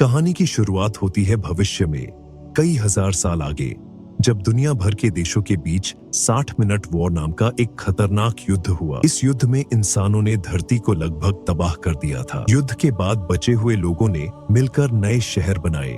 कहानी की शुरुआत होती है भविष्य में, कई हजार साल आगे, जब दुनिया भर के देशों के बीच 60 मिनट वॉर नाम का एक खतरनाक युद्ध हुआ। इस युद्ध में इंसानों ने धरती को लगभग तबाह कर दिया था। युद्ध के बाद बचे हुए लोगों ने मिलकर नए शहर बनाए,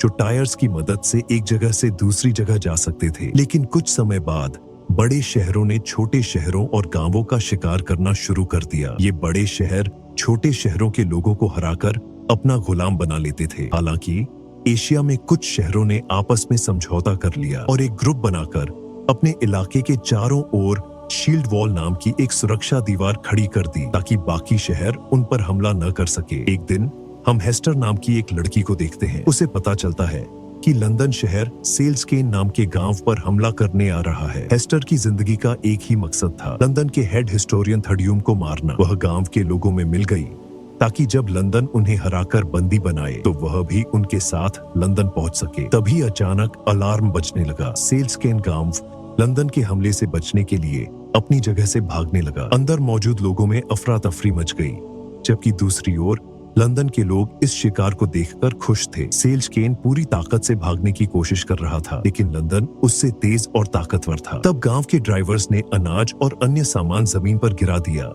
जो टायर्स की मदद से एक जगह से दूसरी जगह जा सकते थे। लेकिन कुछ समय बाद बड़े शहरों ने छोटे शहरों और गांवों का शिकार करना शुरू कर दिया। ये बड़े शहर छोटे शहरों के लोगों को हराकर अपना गुलाम बना लेते थे। हालांकि एशिया में कुछ शहरों ने आपस में समझौता कर लिया और एक ग्रुप बनाकर अपने इलाके के चारों ओर शील्ड वॉल नाम की एक सुरक्षा दीवार खड़ी कर दी, ताकि बाकी शहर उन पर हमला न कर सके। एक दिन हम हेस्टर नाम की एक लड़की को देखते हैं। उसे पता चलता है कि लंदन शहर सेल्सकेन नाम के गांव पर हमला करने आ रहा है। हेस्टर की जिंदगी का एक ही मकसद था, लंदन के हेड हिस्टोरियन थडियम को मारना। वह गांव के लोगों में मिल गई ताकि जब लंदन उन्हें हराकर बंदी बनाए तो वह भी उनके साथ लंदन पहुंच सके। तभी अचानक अलार्म बजने लगा। सेल्सकेन गांव लंदन के हमले से बचने के लिए अपनी जगह से भागने लगा। अंदर मौजूद लोगों में अफरा तफरी मच गई, जबकि दूसरी ओर लंदन के लोग इस शिकार को देखकर खुश थे। सेल्सकेन पूरी ताकत से भागने की कोशिश कर रहा था, लेकिन लंदन उससे तेज और ताकतवर था। तब गांव के ड्राइवर्स ने अनाज और अन्य सामान जमीन पर गिरा दिया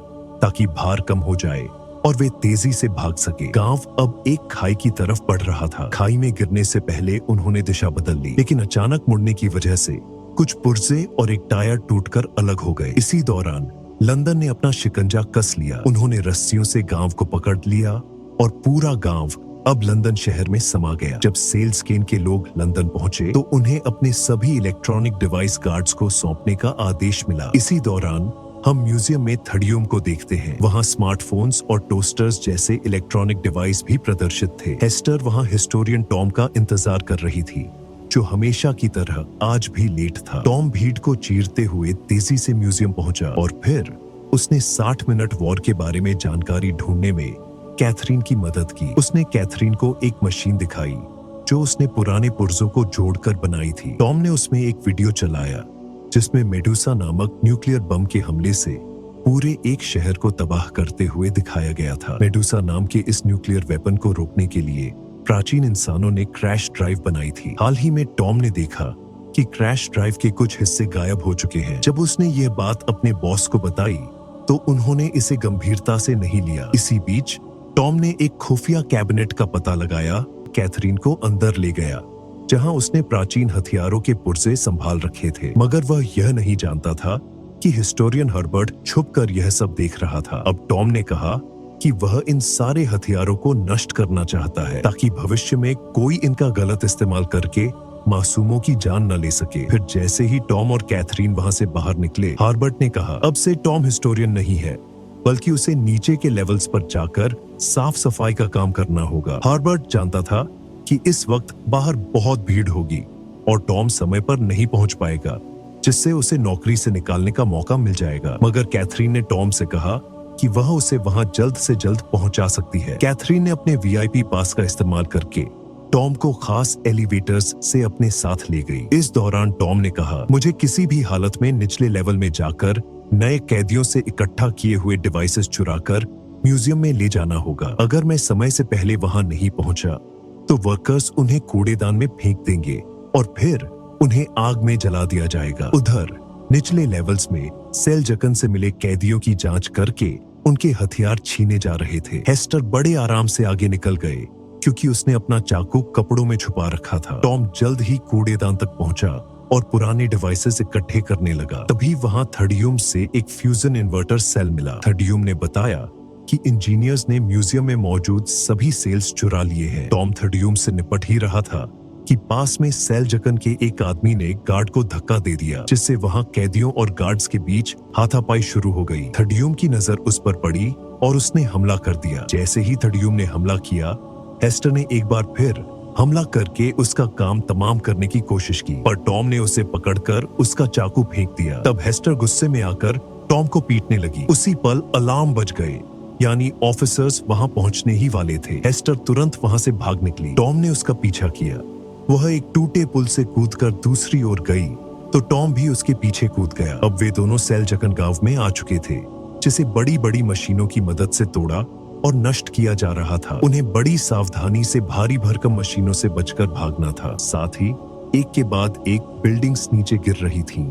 ताकि भार कम हो जाए और वे तेजी से भाग सके। गांव अब एक खाई की तरफ बढ़ रहा था। खाई में गिरने से पहले उन्होंने दिशा बदल ली, लेकिन अचानक मुड़ने की वजह से कुछ पुर्जे और एक टायर टूटकर अलग हो गए। इसी दौरान लंदन ने अपना शिकंजा कस लिया। उन्होंने रस्सियों से गांव को पकड़ लिया और पूरा गांव अब लंदन शहर में समा गया। जब सेल्सकेन के लोग लंदन पहुंचे तो उन्हें अपने सभी इलेक्ट्रॉनिक डिवाइस गार्ड्स को सौंपने का आदेश मिला। इसी दौरान हम म्यूजियम में थडियम को देखते हैं। वहाँ स्मार्टफोन्स और टोस्टर्स जैसे इलेक्ट्रॉनिक डिवाइस भी प्रदर्शित थे। हेस्टर वहाँ हिस्टोरियन टॉम का इंतजार कर रही थी, जो हमेशा की तरह आज भी लेट था। टॉम भीड़ को चीरते हुए तेजी से म्यूजियम पहुंचा और फिर उसने 60 मिनट वॉर के बारे में जानकारी ढूंढने में कैथरीन की मदद की। उसने कैथरीन को एक मशीन दिखाई जो उसने पुराने पुर्जों को जोड़कर बनाई थी। टॉम ने उसमें एक वीडियो चलाया जिसमें मेडुसा नामक न्यूक्लियर बम के हमले से पूरे एक शहर को तबाह करते हुए दिखाया गया था। मेडुसा नाम के इस न्यूक्लियर वेपन को रोकने के लिए प्राचीन इंसानों ने क्रैश ड्राइव बनाई थी। हाल ही में टॉम ने देखा कि क्रैश ड्राइव के कुछ हिस्से गायब हो चुके हैं। जब उसने यह बात अपने बॉस को बताई तो उन्होंने इसे गंभीरता से नहीं लिया। इसी बीच टॉम ने एक खुफिया कैबिनेट का पता लगाया, कैथरीन को अंदर ले गया जहां उसने प्राचीन हथियारों के पुर्जे संभाल रखे थे। मगर वह यह नहीं जानता था कि हिस्टोरियन हर्बर्ट छुपकर यह सब देख रहा था। अब टॉम ने कहा कि वह इन सारे हथियारों को नष्ट करना चाहता है ताकि भविष्य में कोई इनका गलत इस्तेमाल करके मासूमों की जान न ले सके। फिर जैसे ही टॉम और कैथरीन वहां से बाहर निकले, हर्बर्ट ने कहा, अब से टॉम हिस्टोरियन नहीं है, बल्कि उसे नीचे के लेवल्स पर जाकर साफ सफाई का काम करना होगा। हर्बर्ट जानता था कि इस वक्त बाहर बहुत भीड़ होगी और टॉम समय पर नहीं पहुंच पाएगा, जिससे उसे नौकरी से निकालने का मौका मिल जाएगा। मगर कैथरीन ने टॉम से कहा कि वह उसे वहां जल्द से जल्द पहुंचा सकती है। कैथरीन ने अपने वीआईपी पास का इस्तेमाल करके टॉम को खास एलिवेटर्स से अपने साथ ले गई। इस दौरान टॉम ने कहा, मुझे किसी भी हालत में निचले लेवल में जाकर नए कैदियों से इकट्ठा किए हुए डिवाइसेस चुराकर म्यूजियम में ले जाना होगा। अगर मैं समय से पहले वहां नहीं पहुंचा तो वर्कर्स उन्हें कूड़ेदान में फेंक देंगे और फिर उन्हें आग में जला दिया जाएगा। उधर निचले लेवल्स में सेल्जकन से मिले कैदियों की जांच करके उनके हथियार छीने जा रहे थे। हेस्टर बड़े आराम से आगे निकल गए क्योंकि उसने अपना चाकू कपड़ों में छुपा रखा था। टॉम जल्द ही कूड़ेदान तक पहुंचा और पुराने डिवाइसेस इकट्ठे करने लगा। तभी वहां थडियम से एक फ्यूजन इन्वर्टर सेल मिला। थडियम ने बताया कि इंजीनियर्स ने म्यूजियम में मौजूद सभी सेल्स चुरा लिए हैं। टॉम थडियम से निपट ही रहा था कि पास में सेल्जकन के एक आदमी ने गार्ड को धक्का दे दिया, जिससे वहां कैदियों और गार्ड्स के बीच हाथापाई शुरू हो गई। थडियम की नजर उस पर पड़ी और उसने हमला कर दिया। जैसे ही थडियम ने हमला किया, हेस्टर ने एक बार फिर हमला करके उसका काम तमाम करने की कोशिश की, पर टॉम ने उसे पकड़कर उसका चाकू फेंक दिया। तब हेस्टर गुस्से में आकर टॉम को पीटने लगी। उसी पल अलार्म बज गए, यानी ऑफिसर्स वहां पहुंचने ही वाले थे। हेस्टर तुरंत वहां से भाग निकली। टॉम ने उसका पीछा किया। वह एक टूटे पुल से कूदकर दूसरी ओर गई तो टॉम भी उसके पीछे कूद गया। अब वे दोनों सेल्जकन गांव में आ चुके थे, जिसे बड़ी बड़ी मशीनों की मदद से तोड़ा और नष्ट किया जा रहा था। उन्हें बड़ी सावधानी से भारी भरकम मशीनों से बचकर भागना था। साथ ही एक के बाद एक बिल्डिंग्स नीचे गिर रही थीं।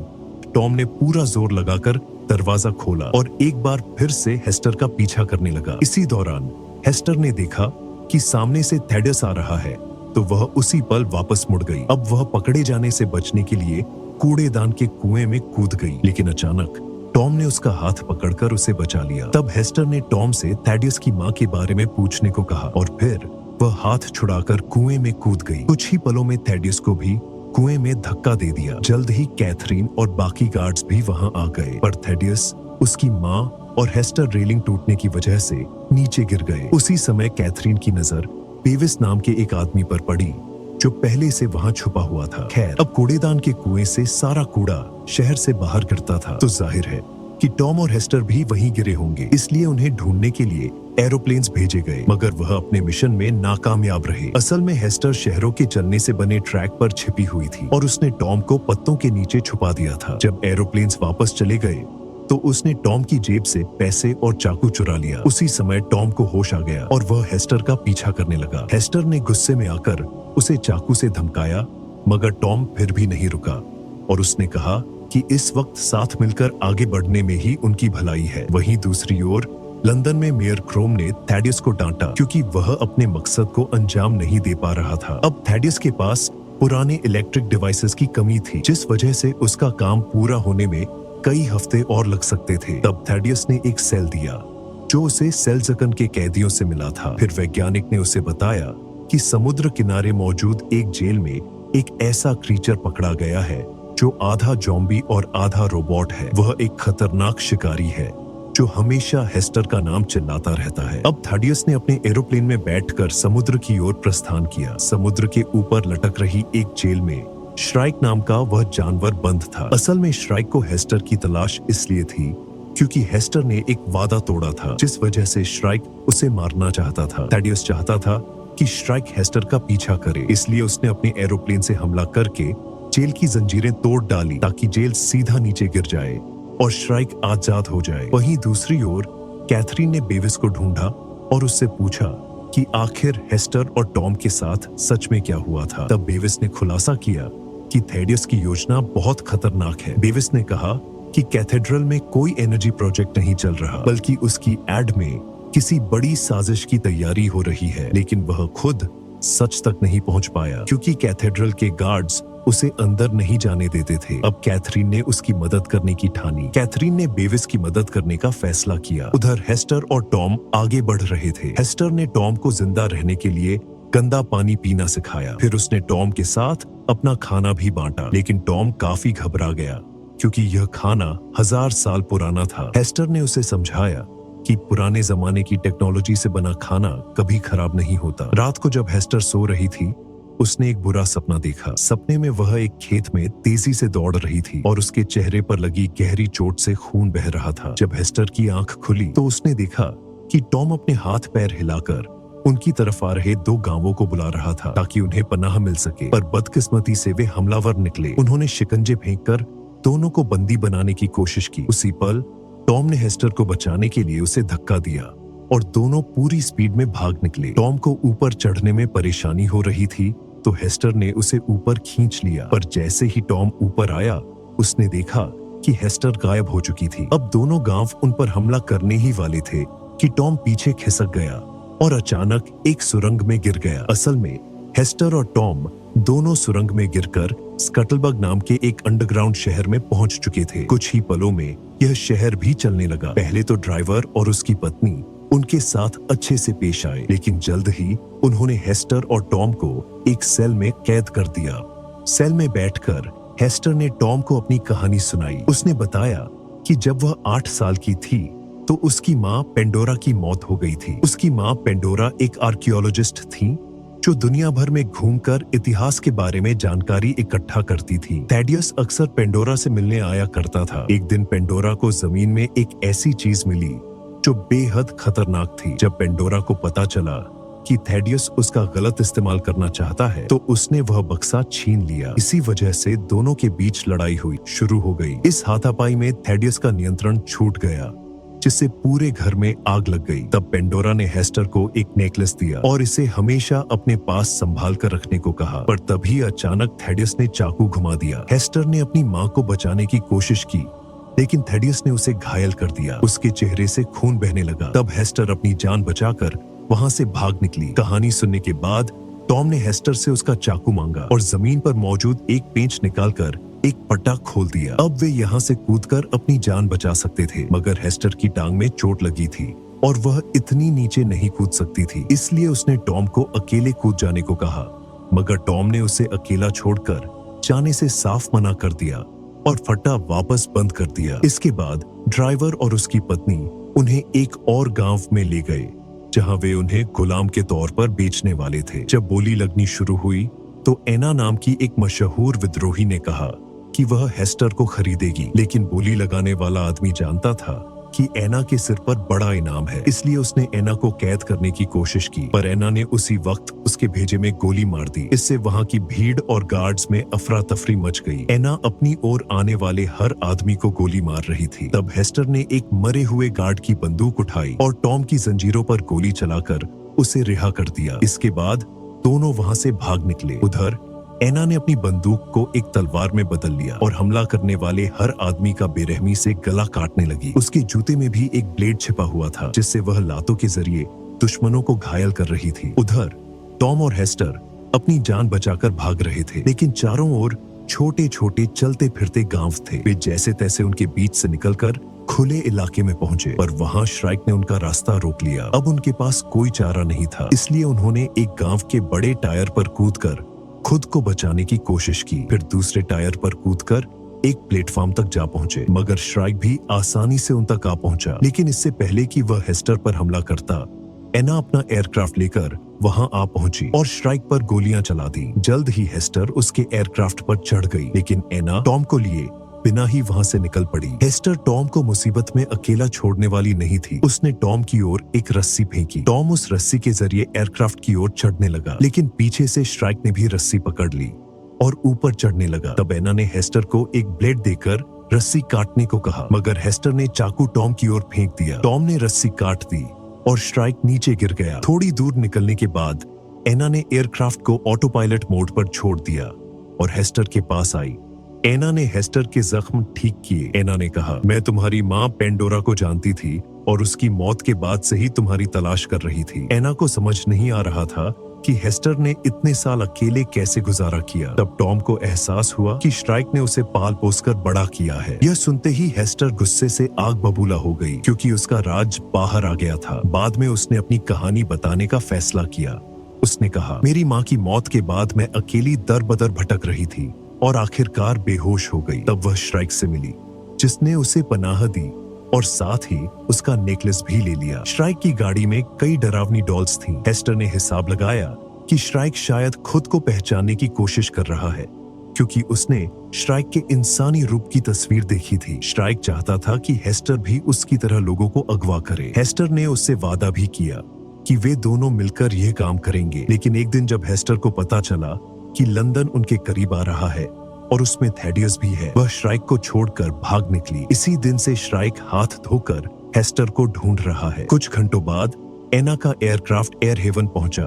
टॉम ने पूरा जोर लगाकर दरवाजा खोला और एक बार फिर से हेस्टर का पीछा करने लगा। इसी दौरान हेस्टर ने देखा कि सामने से थेडियस आ रहा है, तो वह उसी पल वापस मुड़ गई। अब वह पकड़े जाने से बचने के लिए कूड़ेदान के कुएं में कूद गई, लेकिन अचानक टॉम ने उसका हाथ पकड़कर उसे बचा लिया। तब हेस्टर ने टॉम से थेडियस की मां के बारे में पूछने को कहा और फिर वह हाथ छुड़ाकर कुएं में कूद गई। कुछ ही पलों में थेडियस को भी कुएं में धक्का दे दिया। जल्द ही कैथरीन और बाकी गार्ड्स भी वहां आ गए, पर थेडियस, उसकी मां और हेस्टर रेलिंग टूटने की वजह से नीचे गिर गए। उसी समय कैथरीन की नजर बेविस नाम के एक आदमी पर पड़ी, जो पहले से वहां छुपा हुआ था। खैर, अब कूड़ेदान के कुएं से सारा कूड़ा शहर से बाहर गिरता था, तो जाहिर है कि टॉम और हेस्टर भी वहीं गिरे होंगे। इसलिए उन्हें ढूंढने के लिए एरोप्लेन्स भेजे गए, मगर वह अपने मिशन में नाकामयाब रहे। असल में हेस्टर शहरों के चलने से बने ट्रैक पर छिपी हुई थी और उसने टॉम को पत्तों के नीचे छुपा दिया था। जब एरोप्लेन्स वापस चले गए तो उसने टॉम की जेब से पैसे और चाकू चुरा लिया। उसी समय टॉम को होश आ गया और वह हेस्टर का पीछा करने लगा। हेस्टर ने गुस्से में आकर उसे चाकू से धमकाया, मगर टॉम फिर भी नहीं रुका और उसने कहा कि इस वक्त साथ मिलकर आगे बढ़ने में ही उनकी भलाई है। वहीं दूसरी ओर लंदन में मेयर क्रोम ने थेडियस को डांटा, क्योंकि वह अपने मकसद को अंजाम नहीं दे पा रहा था। अब थेडियस के पास पुराने इलेक्ट्रिक डिवाइसेस की कमी थी, जिस वजह से उसका काम पूरा होने में कई हफ्ते और लग सकते थे। तब थेडियस ने एक सेल दिया, जो उसे सेल्जकन के कैदियों से मिला था। फिर वैज्ञानिक ने उसे बताया कि समुद्र किनारे मौजूद एक जेल में एक ऐसा क्रीचर पकड़ा गया है जो आधा ज़ॉम्बी और आधा रोबोट है। वह एक खतरनाक शिकारी है जो हमेशा हेस्टर का नाम चिल्लाता रहता है। अब थेडियस ने अपने एरोप्लेन में बैठकर समुद्र की ओर प्रस्थान किया। समुद्र के ऊपर लटक रही एक जेल में श्राइक नाम का वह जानवर बंद था। असल में श्राइक को हेस्टर की तलाश इसलिए थी क्योंकि हेस्टर ने एक वादा तोड़ा था, जिस वजह से श्राइक उसे मारना चाहता था। थेडियस चाहता था कि श्राइक हेस्टर का पीछा करे, इसलिए उसने अपने एरोप्लेन से हमला करके जेल की जंजीरें तोड़ डाली ताकि जेल सीधा नीचे गिर जाए और श्राइक आजाद हो जाए। वहीं दूसरी ओर कैथरीन ने बेविस को ढूंढा और उससे पूछा कि आखिर हेस्टर और टॉम के साथ सच में क्या हुआ था। तब बेविस ने खुलासा किया कि थेडियस की योजना बहुत खतरनाक है। बेविस ने कहा कि कैथेड्रल में कोई एनर्जी प्रोजेक्ट नहीं चल रहा, बल्कि उसकी एड में किसी बड़ी साजिश की तैयारी हो रही है, लेकिन वह खुद सच तक नहीं पहुंच पाया क्योंकि कैथेड्रल के गार्ड्स उसे अंदर नहीं जाने देते थे। अब कैथरीन ने उसकी मदद करने की ठानी। कैथरीन ने बेविस की मदद करने का फैसला किया। उधर हेस्टर और टॉम आगे बढ़ रहे थे। हेस्टर ने टॉम को जिंदा रहने के लिए गंदा पानी पीना सिखाया। फिर उसने टॉम के साथ अपना खाना भी बांटा, लेकिन टॉम काफी घबरा गया क्योंकि यह खाना 1000 साल पुराना था। हेस्टर ने उसे समझाया कि पुराने जमाने की टेक्नोलॉजी से बना खाना कभी खराब नहीं होता। रात को जब हेस्टर सो रही थी, उसने एक बुरा सपना देखा। सपने में वह एक खेत में तेजी से दौड़ रही थी और उसके चेहरे पर लगी गहरी चोट से खून बह रहा था। जब हेस्टर की आंख खुली तो उसने देखा कि टॉम अपने हाथ पैर हिलाकर उनकी तरफ आ रहे 2 गांवों को बुला रहा था ताकि उन्हें पनाह मिल सके, पर बदकिस्मती से वे हमलावर निकले। उन्होंने शिकंजे फेंककर दोनों को बंदी बनाने की कोशिश की। उसी पल टॉम ने हेस्टर को बचाने के लिए उसे धक्का दिया और दोनों पूरी स्पीड में भाग निकले। टॉम को ऊपर चढ़ने में परेशानी हो रही थी तो हेस्टर ने उसे ऊपर खींच लिया, पर जैसे ही टॉम ऊपर आया उसने देखा कि हेस्टर गायब हो चुकी थी। अब दोनों गांव उन पर हमला करने ही वाले थे कि टॉम पीछे खिसक गया और अचानक एक सुरंग में गिर गया। असल में हेस्टर और टॉम दोनों सुरंग में गिरकर स्कटलबग नाम के एक अंडरग्राउंड शहर में पहुंच चुके थे। कुछ ही पलों में यह शहर भी चलने लगा। पहले तो ड्राइवर और उसकी पत्नी उनके साथ अच्छे से पेश आए, लेकिन जल्द ही उन्होंने हेस्टर और टॉम को एक सेल में कैद कर दिया। सेल में बैठकर हेस्टर ने टॉम को अपनी कहानी सुनाई। उसने बताया कि जब वह 8 साल की थी तो उसकी माँ पेंडोरा की मौत हो गई थी। उसकी माँ पेंडोरा एक आर्कियोलॉजिस्ट थी जो दुनिया भर में घूमकर इतिहास के बारे में जानकारी इकट्ठा करती थी। थेडियस अक्सर पेंडोरा से मिलने आया करता था। एक दिन पेंडोरा को जमीन में एक ऐसी चीज मिली जो बेहद खतरनाक थी। जब पेंडोरा को पता चला कि थेडियस उसका गलत इस्तेमाल करना चाहता है तो उसने वह बक्सा छीन लिया। इसी वजह से दोनों के बीच लड़ाई हुई शुरू हो गई। इस हाथापाई में थेडियस का नियंत्रण छूट गया जिससे पूरे घर में आग लग गई। तब पेंडोरा ने हेस्टर को एक नेकलेस दिया और इसे हमेशा अपने पास संभाल कर रखने को कहा। पर तभी अचानक थेडियस ने चाकू घुमा दिया। हेस्टर ने अपनी माँ को बचाने की कोशिश की, लेकिन थेडियस ने उसे घायल कर दिया। उसके चेहरे से खून बहने लगा। तब हेस्टर अपनी जान बचाकर वहां से भाग निकली। कहानी सुनने के बाद टॉम ने हेस्टर से उसका चाकू मांगा और जमीन पर मौजूद एक पेंच निकालकर एक पट्टा खोल दिया। अब वे यहाँ से कूदकर अपनी जान बचा सकते थे, मगर हेस्टर की टांग में चोट लगी थी और वह इतनी नीचे नहीं कूद सकती थी। इसलिए उसने टॉम को अकेले कूद जाने को कहा, मगर टॉम ने उसे अकेला छोड़कर जाने से साफ मना कर दिया और फट्टा वापस बंद कर दिया। इसके बाद ड्राइवर और उसकी पत्नी उन्हें एक और गांव में ले गए, जहां वे उन्हें गुलाम के तौर पर बेचने वाले थे। जब बोली लगनी शुरू हुई तो एना नाम की एक मशहूर विद्रोही ने कहा कि वह हेस्टर को खरीदेगी, लेकिन बोली लगाने वाला आदमी जानता था कि एना के सिर पर बड़ा इनाम है, इसलिए उसने एना को कैद करने की कोशिश की। पर एना ने उसी वक्त उसके भेजे में गोली मार दी। इससे वहां की भीड़ और गार्ड्स में अफरा तफरी मच गई। एना अपनी ओर आने वाले हर आदमी को गोली मार रही थी। तब हेस्टर ने एक मरे हुए गार्ड की बंदूक उठाई और टॉम की जंजीरों पर गोली चलाकर उसे रिहा कर दिया। इसके बाद दोनों वहां से भाग निकले। उधर एना ने अपनी बंदूक को एक तलवार में बदल लिया और हमला करने वाले हर आदमी का बेरहमी से गला काटने लगी। उसके जूते में भी एक ब्लेड छिपा हुआ था, जिससे वह लातों के जरिए दुश्मनों को घायल कर रही थी। उधर टॉम और हेस्टर अपनी जान बचाकर भाग रहे थे, लेकिन चारों ओर छोटे छोटे चलते फिरते गांव थे। वे जैसे तैसे उनके बीच से निकलकर खुले इलाके में पहुंचे, पर वहां श्राइक ने उनका रास्ता रोक लिया। अब उनके पास कोई चारा नहीं था, इसलिए उन्होंने एक गांव के बड़े टायर पर कूदकर खुद को बचाने की कोशिश की। फिर दूसरे टायर पर कूदकर एक प्लेटफॉर्म तक जा पहुंचे, मगर श्राइक भी आसानी से उन तक आ पहुंचा। लेकिन इससे पहले कि वह हेस्टर पर हमला करता, एना अपना एयरक्राफ्ट लेकर वहां आ पहुंची और श्राइक पर गोलियां चला दी। जल्द ही हेस्टर उसके एयरक्राफ्ट पर चढ़ गई, लेकिन एना टॉम को लिए बिना ही वहां से निकल पड़ी। हेस्टर टॉम को मुसीबत में अकेला छोड़ने वाली नहीं थी। उसने टॉम की ओर एक रस्सी फेंकी। टॉम उस रस्सी के जरिए एयरक्राफ्ट की ओर चढ़ने लगा, लेकिन पीछे से श्राइक ने भी रस्सी पकड़ ली और ऊपर चढ़ने लगा। तब एना ने हेस्टर को एक ब्लेड देकर रस्सी काटने को कहा, मगर हेस्टर ने चाकू टॉम की ओर फेंक दिया। टॉम ने रस्सी काट दी और श्राइक नीचे गिर गया। थोड़ी दूर निकलने के बाद एना ने एयरक्राफ्ट को ऑटो पायलट मोड पर छोड़ दिया और हेस्टर के पास आई। एना ने हेस्टर के जख्म ठीक किए। एना ने कहा, मैं तुम्हारी माँ पेंडोरा को जानती थी और उसकी मौत के बाद से ही तुम्हारी तलाश कर रही थी। एना को समझ नहीं आ रहा था कि हेस्टर ने इतने साल अकेले कैसे गुजारा किया। तब टॉम को एहसास हुआ कि श्राइक ने उसे पाल पोसकर बड़ा किया है। यह सुनते ही हेस्टर गुस्से से आग बबूला हो गई, क्योंकि उसका राज बाहर आ गया था। बाद में उसने अपनी कहानी बताने का फैसला किया। उसने कहा, मेरी माँ की मौत के बाद मैं अकेली दर बदर भटक रही थी और आखिरकार बेहोश हो गई। तब वह श्राइक से मिली, जिसने उसे पनाह दी और साथ ही उसका नेकलेस भी ले लिया। श्राइक की गाड़ी में कई डरावनी डॉल्स थीं। हेस्टर ने हिसाब लगाया कि श्राइक शायद खुद को पहचानने की कोशिश कर रहा है, क्योंकि उसने श्राइक के इंसानी रूप की तस्वीर देखी थी। श्राइक चाहता था कि हेस्टर भी उसकी तरह लोगों को अगवा करे। हेस्टर ने उससे वादा भी किया कि वे दोनों मिलकर यह काम करेंगे। लेकिन एक दिन जब हेस्टर को पता चला कि लंदन उनके करीब आ रहा है और उसमें थेडियस भी है, वह श्राइक को छोड़कर भाग निकली। इसी दिन से श्राइक हाथ धोकर हेस्टर को ढूंढ रहा है। कुछ घंटों बाद एना का एयरक्राफ्ट एयर हेवन पहुंचा,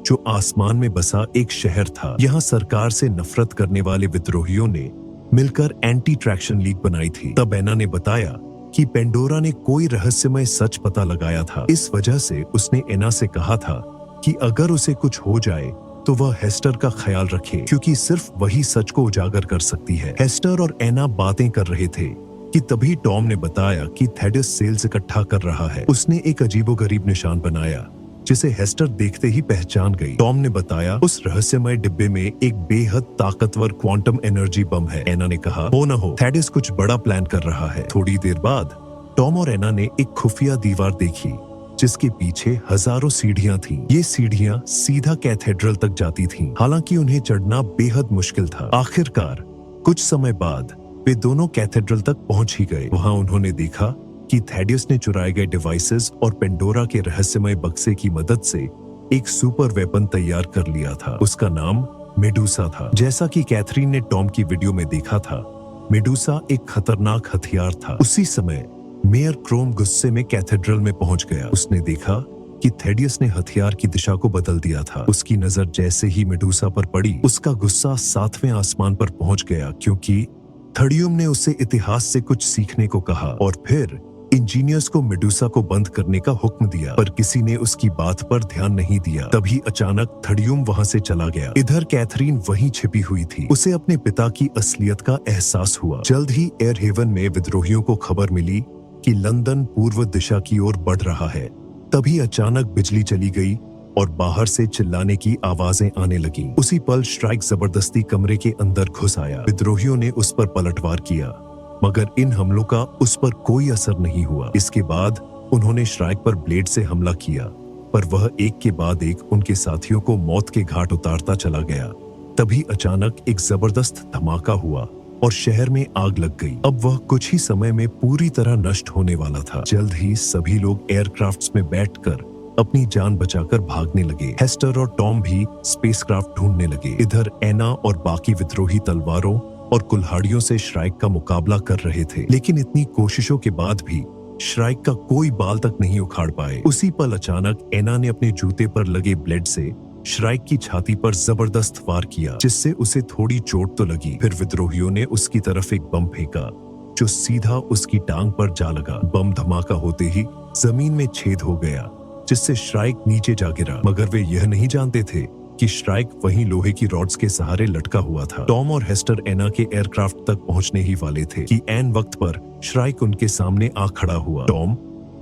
जो आसमान में बसा एक शहर था। यहाँ सरकार से नफरत करने वाले विद्रोहियों ने मिलकर एंटी ट्रैक्शन लीग बनाई थी। तब एना ने बताया कि पेंडोरा ने कोई रहस्यमय सच पता लगाया था। इस वजह से उसने एना से कहा था कि अगर उसे कुछ हो जाए तो वह हेस्टर का ख्याल रखे, क्योंकि सिर्फ वही सच को उजागर कर सकती है। हेस्टर और एना बातें कर रहे थे कि तभी टॉम ने बताया कि थेडियस सेल्स इकट्ठा कर रहा है। उसने एक अजीबोगरीब निशान बनाया, जिसे हेस्टर देखते ही पहचान गई। टॉम ने बताया, उस रहस्यमय डिब्बे में एक बेहद ताकतवर क्वांटम एनर्जी बम है। एना ने कहा, हो न हो थेडियस कुछ बड़ा प्लान कर रहा है। थोड़ी देर बाद टॉम और एना ने एक खुफिया दीवार देखी, जिसके पीछे हजारों सीढ़ियां थीं। ये सीढ़ियां सीधा कैथेड्रल तक जाती थीं। हालांकि उन्हें चढ़ना बेहद मुश्किल था। आखिरकार कुछ समय बाद वे दोनों कैथेड्रल तक पहुंच ही गए। वहां उन्होंने देखा कि थेडियस ने चुराए गए डिवाइसेस और पेंडोरा के रहस्यमय बक्से की मदद से एक सुपर वेपन तैयार कर लिया था। उसका नाम मेडूसा था। जैसा कि कैथरीन ने टॉम की वीडियो में देखा था, मेडूसा एक खतरनाक हथियार था। उसी समय मेयर क्रोम गुस्से में कैथेड्रल में पहुंच गया। उसने देखा कि थेडियस ने हथियार की दिशा को बदल दिया था। उसकी नजर जैसे ही मेडुसा पर पड़ी, उसका गुस्सा 7वें आसमान पर पहुंच गया, क्योंकि थडियम ने उसे इतिहास से कुछ सीखने को कहा और फिर इंजीनियर्स को मेडुसा को बंद करने का हुक्म दिया, पर किसी ने उसकी बात पर ध्यान नहीं दिया। तभी अचानक थडियम वहां से चला गया। इधर कैथरीन वहीं छिपी हुई थी। उसे अपने पिता की असलियत का एहसास हुआ। जल्द ही एयर हेवन में विद्रोहियों को खबर मिली कि लंदन पूर्व दिशा की ओर बढ़ रहा है। तभी अचानक बिजली चली गई और बाहर से चिल्लाने की आवाजें आने लगीं। उसी पल श्राइक जबरदस्ती कमरे के अंदर घुस आया। विद्रोहियों ने उस पर पलटवार किया, मगर इन हमलों का उस पर कोई असर नहीं हुआ। इसके बाद उन्होंने श्राइक पर ब्लेड से हमला किया, पर वह एक के बाद एक उनके साथियों को मौत के घाट उतारता चला गया। तभी अचानक एक जबरदस्त धमाका हुआ और शहर में आग लग गई। अब वह कुछ ही समय में पूरी तरह नष्ट होने वाला था। जल्द ही सभी लोग एयरक्राफ्ट्स में बैठकर अपनी जान बचाकर भागने लगे। हेस्टर और टॉम भी स्पेसक्राफ्ट ढूंढने लगे। इधर एना और बाकी विद्रोही तलवारों और कुल्हाड़ियों से श्राइक का मुकाबला कर रहे थे, लेकिन इतनी कोशिशों के बाद भी श्राइक का कोई बाल तक नहीं उखाड़ पाए। उसी पल अचानक एना ने अपने जूते पर लगे ब्लेड से श्राइक की छाती पर जबरदस्त वार किया, जिससे उसे थोड़ी चोट तो लगी। फिर विद्रोहियों ने उसकी तरफ एक बम फेंका जो सीधा उसकी टांग पर जा लगा। बम धमाका होते ही जमीन में छेद हो गया, जिससे श्राइक नीचे जा गिरा। मगर वे यह नहीं जानते थे कि श्राइक वहीं लोहे की रॉड्स के सहारे लटका हुआ था। टॉम और हेस्टर एना के एयरक्राफ्ट तक पहुंचने ही वाले थे कि ऐन वक्त पर श्राइक उनके सामने आ खड़ा हुआ। टॉम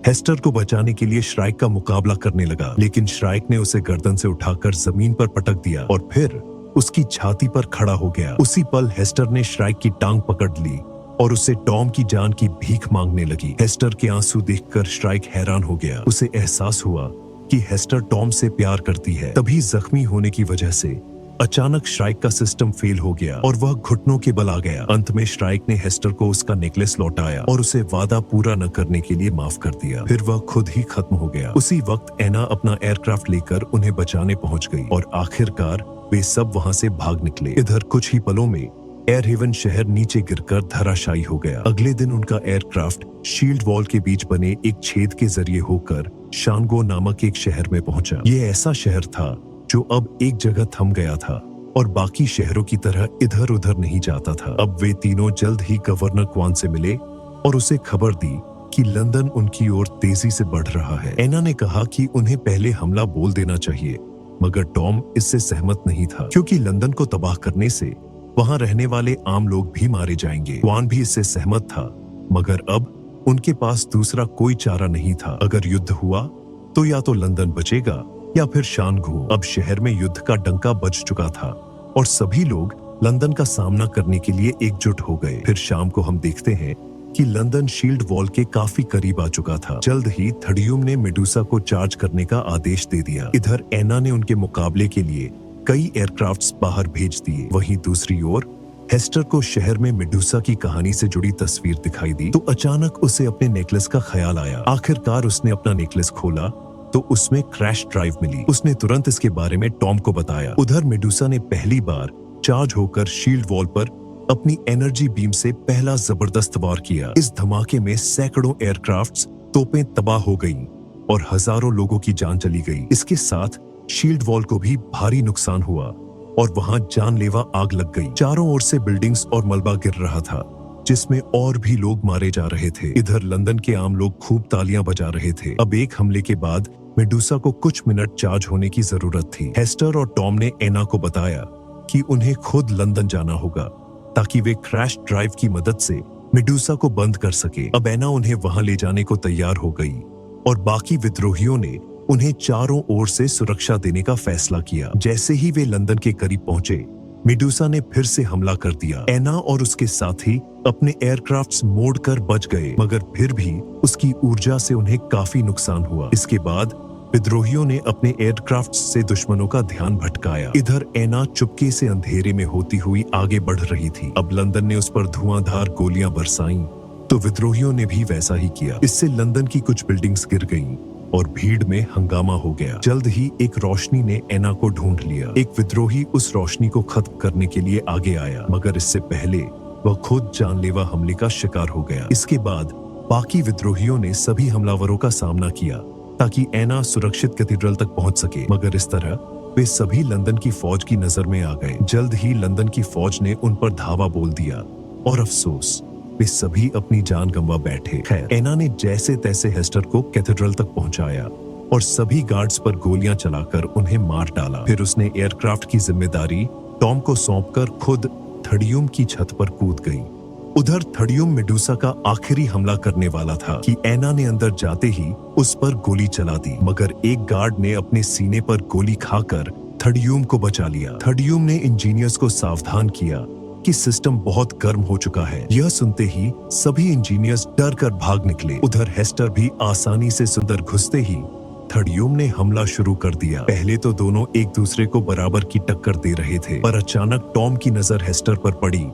हेस्टर को बचाने के लिए श्राइक का मुकाबला करने लगा, लेकिन श्राइक ने उसे गर्दन से उठाकर जमीन पर पटक दिया और फिर उसकी छाती पर खड़ा हो गया। उसी पल हेस्टर ने श्राइक की टांग पकड़ ली और उसे टॉम की जान की भीख मांगने लगी। हेस्टर के आंसू देखकर श्राइक हैरान हो गया। उसे एहसास हुआ कि हेस्टर टॉम से प्यार करती है। तभी जख्मी होने की वजह से अचानक श्राइक का सिस्टम फेल हो गया और वह घुटनों के बल आ गया। अंत में श्राइक ने हेस्टर को उसका नेकलेस लौटाया और उसे वादा पूरा न करने के लिए माफ कर दिया। फिर वह खुद ही खत्म हो गया। उसी वक्त एना अपना एयरक्राफ्ट लेकर उन्हें बचाने पहुंच गई और आखिरकार वे सब वहां से भाग निकले। इधर कुछ ही पलों में एयर हेवन शहर नीचे गिरकर धराशायी हो गया। अगले दिन उनका एयरक्राफ्ट शील्ड वॉल के बीच बने एक छेद के जरिए होकर शानगो नामक एक शहर में पहुंचा। ये ऐसा शहर था जो अब एक जगह थम गया था और बाकी शहरों की तरह इधर उधर नहीं जाता था। अब वे तीनों जल्द ही गवर्नर क्वान से मिले और उसे खबर दी कि लंदन उनकी ओर तेजी से बढ़ रहा है। एना ने कहा कि उन्हें पहले हमला बोल देना चाहिए, मगर टॉम इससे सहमत नहीं था, क्योंकि लंदन को तबाह करने से वहां रहने वाले आम लोग भी मारे जाएंगे। क्वान भी इससे सहमत था, मगर अब उनके पास दूसरा कोई चारा नहीं था। अगर युद्ध हुआ तो या तो लंदन बचेगा या फिर शानगो। अब शहर में युद्ध का डंका बज चुका था और सभी लोग लंदन का सामना करने के लिए एकजुट हो गए। फिर शाम को हम देखते हैं कि लंदन शील्ड वॉल के काफी करीब आ चुका था। जल्द ही थडियम ने मेडुसा को चार्ज करने का आदेश दे दिया। इधर एना ने उनके मुकाबले के लिए कई एयरक्राफ्ट्स बाहर भेज दिए। वहीं दूसरी ओर हेस्टर को शहर में मेडुसा की कहानी से जुड़ी तस्वीर दिखाई दी तो अचानक उसे अपने नेकलेस का ख्याल आया। आखिरकार उसने अपना नेकलेस खोला तो उसमें क्रैश ड्राइव मिली। उसने तुरंत इसके बारे में टॉम को बताया। उधर मेडुसा ने पहली बार चार्ज होकर शील्ड वॉल पर अपनी एनर्जी बीम से पहला जबरदस्त वार किया। इस धमाके में सैकड़ों एयरक्राफ्ट्स, तोपें तबाह हो गईं और हजारों लोगों की जान चली गई। इसके साथ शील्ड वॉल को भी भारी नुकसान हुआ और वहां जानलेवा आग लग गई। चारों ओर से बिल्डिंग्स और मलबा गिर रहा था, जिसमें और भी लोग मारे जा रहे थे। इधर लंदन के आम लोग खूब तालियां बजा रहे थे। अब एक हमले के बाद मेडुसा को कुछ मिनट चार्ज होने की जरूरत थी। हेस्टर और टॉम ने एना को बताया कि उन्हें खुद लंदन जाना होगा ताकि वे क्रैश ड्राइव की मदद से मेडुसा को बंद कर सके। अब एना उन्हें वहां ले जाने को तैयार हो गई और बाकी विद्रोहियों ने उन्हें चारों ओर से सुरक्षा देने का फैसला किया। जैसे ही वे लंदन के करीब पहुंचे, मेडुसा ने फिर से हमला कर दिया। एना और उसके साथी अपने एयरक्राफ्ट्स मोड़कर बच गए, मगर फिर भी उसकी ऊर्जा से उन्हें काफी नुकसान हुआ। इसके बाद विद्रोहियों ने अपने एयरक्राफ्ट्स से दुश्मनों का ध्यान भटकाया। इधर एना चुपके से अंधेरे में होती हुई आगे बढ़ रही थी। अब लंदन ने उस पर धुआंधार गोलियां बरसाईं तो विद्रोहियों ने भी वैसा ही किया। इससे लंदन की कुछ बिल्डिंग्स गिर गईं और भीड़ में हंगामा हो गया। जल्द ही एक रोशनी ने एना को ढूंढ लिया। एक विद्रोही उस रोशनी को खत्म करने के लिए आगे आया, मगर इससे पहले वह खुद जानलेवा हमले का शिकार हो गया। इसके बाद बाकी विद्रोहियों ने सभी हमलावरों का सामना किया ताकि एना सुरक्षित कैथेड्रल तक पहुंच सके, मगर इस तरह वे सभी लंदन की फौज की नजर में आ गए। जल्द ही लंदन की फौज ने उन पर धावा बोल दिया और अफसोस, वे सभी अपनी जान गंवा बैठे। खैर, एना ने जैसे तैसे हेस्टर को कैथेड्रल तक पहुंचाया और सभी गार्ड्स पर गोलियां चलाकर उन्हें मार डाला। फिर उसने एयरक्राफ्ट की जिम्मेदारी टॉम को सौंपकर खुद थडियम की छत पर कूद गई। उधर थडियम मेडुसा का आखिरी हमला करने वाला था कि एना ने अंदर जाते ही उस पर गोली चला दी, मगर एक गार्ड ने अपने सीने पर गोली खाकर थडियम को बचा लिया। थडियम ने इंजीनियर्स को सावधान किया कि सिस्टम बहुत गर्म हो चुका है। यह सुनते ही सभी इंजीनियर्स डर कर भाग निकले। उधर हेस्टर भी आसानी से अंदर घुसते ही थडियम ने हमला शुरू कर दिया। पहले तो दोनों एक दूसरे को बराबर की टक्कर दे रहे थे, पर अचानक टॉम की नजर हेस्टर पर पड़ी,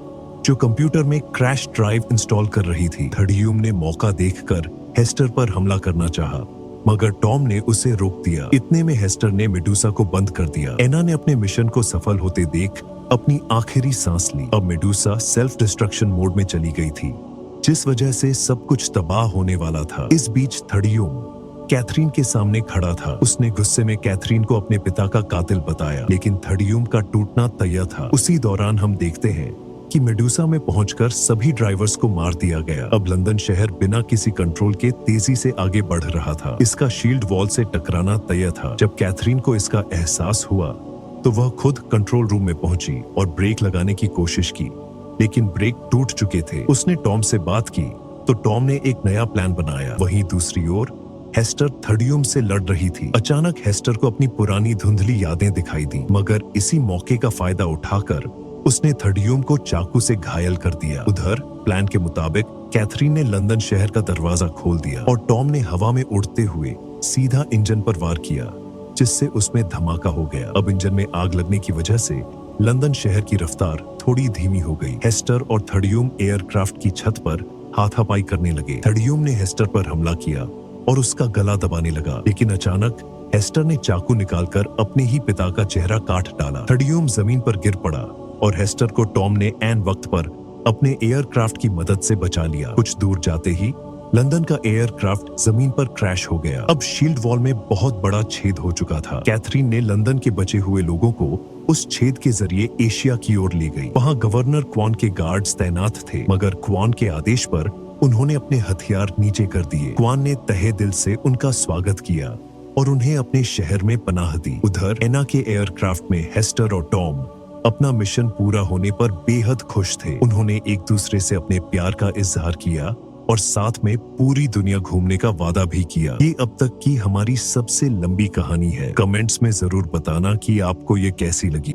जो कंप्यूटर में क्रैश ड्राइव इंस्टॉल कर रही थी। थडियम ने मौका देखकर हेस्टर पर हमला करना चाहा, मगर टॉम ने उसे रोक दिया। इतने में हेस्टर ने मेडुसा को बंद कर दिया। एना ने अपने मिशन को सफल होते देख अपनी आखिरी सांस ली। अब मेडुसा सेल्फ डिस्ट्रक्शन मोड में चली गई थी, जिस वजह से सब कुछ तबाह होने वाला था। इस बीच थडियम कैथरीन के सामने खड़ा था। उसने गुस्से में कैथरीन को अपने पिता का कातिल बताया, लेकिन थडियम का टूटना तय था। उसी दौरान हम देखते हैं कि मेडुसा में पहुंचकर सभी ड्राइवर्स को मार दिया गया। अब लंदन शहर बिना किसी कंट्रोल के तेजी से आगे बढ़ रहा था। इसका शील्ड वॉल से टकराना तय था। जब कैथरीन को इसका एहसास हुआ तो वह खुद कंट्रोल रूम में पहुंची और ब्रेक लगाने की कोशिश की, लेकिन ब्रेक टूट चुके थे। उसने टॉम से बात की तो टॉम ने एक नया प्लान बनाया। वहीं दूसरी ओर हेस्टर थडियम से लड़ रही थी। अचानक हेस्टर को अपनी पुरानी धुंधली यादें दिखाई दी, मगर इसी मौके का फायदा उठाकर उसने थडियम को चाकू से घायल कर दिया। उधर प्लान के मुताबिक कैथरीन ने लंदन शहर का दरवाजा खोल दिया और टॉम ने हवा में उड़ते हुए सीधा इंजन पर वार किया, जिससे उसमें धमाका हो गया। अब इंजन में आग लगने की वजह से लंदन शहर की रफ्तार थोड़ी धीमी हो गई। हेस्टर और थडियम एयरक्राफ्ट की छत पर हाथापाई करने लगे। थडियम ने हेस्टर पर हमला किया और उसका गला दबाने लगा, लेकिन अचानक हेस्टर ने चाकू निकालकर अपने ही पिता का चेहरा काट डाला। थडियम जमीन पर गिर पड़ा और हेस्टर को टॉम ने ऐन वक्त पर अपने एयरक्राफ्ट की मदद से बचा लिया। कुछ दूर जाते ही लंदन का एयरक्राफ्ट जमीन पर क्रैश हो गया। अब शील्ड वॉल में बहुत बड़ा छेद हो चुका था। कैथरीन ने लंदन के बचे हुए लोगों को उस छेद के जरिए एशिया की ओर ले गई। वहां गवर्नर क्वान के गार्ड्स तैनात थे, मगर क्वान के आदेश पर उन्होंने अपने हथियार नीचे कर दिए। क्वान ने तहे दिल से उनका स्वागत किया और उन्हें अपने शहर में पनाह दी। उधर एना के एयरक्राफ्ट में हेस्टर और टॉम अपना मिशन पूरा होने पर बेहद खुश थे। उन्होंने एक दूसरे से अपने प्यार का इजहार किया और साथ में पूरी दुनिया घूमने का वादा भी किया। ये अब तक की हमारी सबसे लंबी कहानी है। कमेंट्स में जरूर बताना कि आपको ये कैसी लगी।